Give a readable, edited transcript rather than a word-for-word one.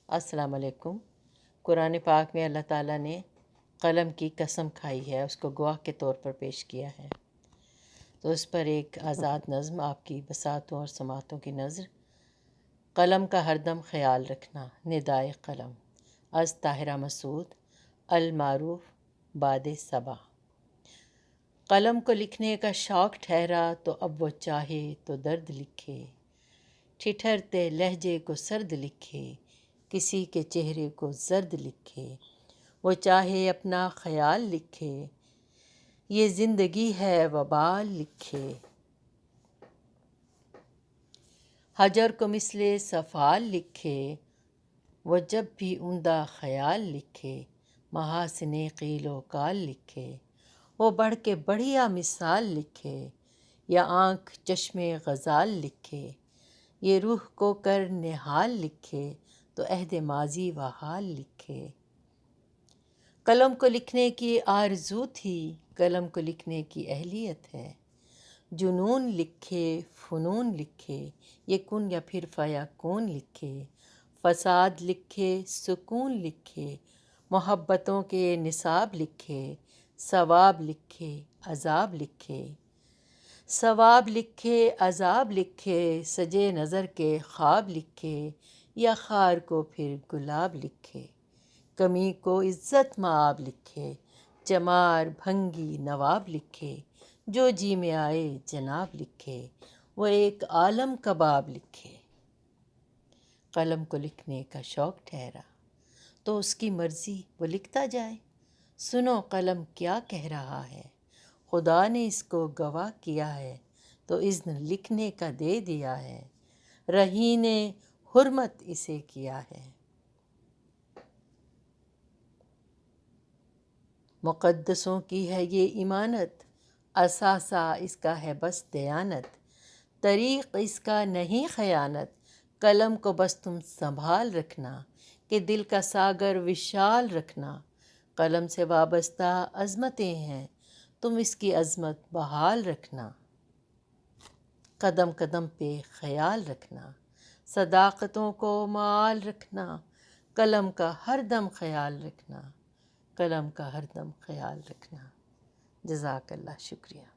السلام علیکم۔ قرآن پاک میں اللہ تعالیٰ نے قلم کی قسم کھائی ہے، اس کو گواہ کے طور پر پیش کیا ہے، تو اس پر ایک آزاد نظم آپ کی بساطوں اور سماعتوں کی نظر۔ قلم کا ہر دم خیال رکھنا، ندائے قلم، از طاہرہ مسعود، المعروف باد صبا۔ قلم کو لکھنے کا شوق ٹھہرا تو اب وہ چاہے تو درد لکھے، ٹھٹھرتے لہجے کو سرد لکھے، کسی کے چہرے کو زرد لکھے، وہ چاہے اپنا خیال لکھے، یہ زندگی ہے وبال لکھے، حجر کو مثل صفال لکھے، وہ جب بھی عمدہ خیال لکھے، محاسن قیل و قال لکھے، وہ بڑھ کے بڑھیا مثال لکھے، یا آنکھ چشم غزال لکھے، یہ روح کو کر نہال لکھے، تو عہد ماضی و حال لکھے۔ قلم کو لکھنے کی آرزو تھی، قلم کو لکھنے کی اہلیت ہے، جنون لکھے، فنون لکھے، یہ کن یا پھر فیکون لکھے، فساد لکھے، سکون لکھے، محبتوں کے نصاب لکھے، ثواب لکھے، عذاب لکھے، ثواب لکھے، عذاب لکھے، سجے نظر کے خواب لکھے، یا خار کو پھر گلاب لکھے، کمی کو عزت مآب لکھے، چمار بھنگی نواب لکھے، جو جی میں آئے جناب لکھے، وہ ایک عالم کباب لکھے۔ قلم کو لکھنے کا شوق ٹھہرا تو اس کی مرضی وہ لکھتا جائے، سنو قلم کیا کہہ رہا ہے، خدا نے اس کو گواہ کیا ہے، تو اذن لکھنے کا دے دیا ہے، رہین حرمت اسے کیا ہے۔ مقدسوں کی ہے یہ امانت، اثاثہ اس کا ہے بس دیانت، طریق اس کا نہیں خیانت، قلم کو بس تم سنبھال رکھنا، کہ دل کا ساگر وشال رکھنا، قلم سے وابستہ عظمتیں ہیں، تم اس کی عظمت بحال رکھنا، قدم قدم پہ خیال رکھنا، صداقتوں کو معال رکھنا، قلم کا ہر دم خیال رکھنا، قلم کا ہر دم خیال رکھنا۔ جزاک اللہ، شکریہ۔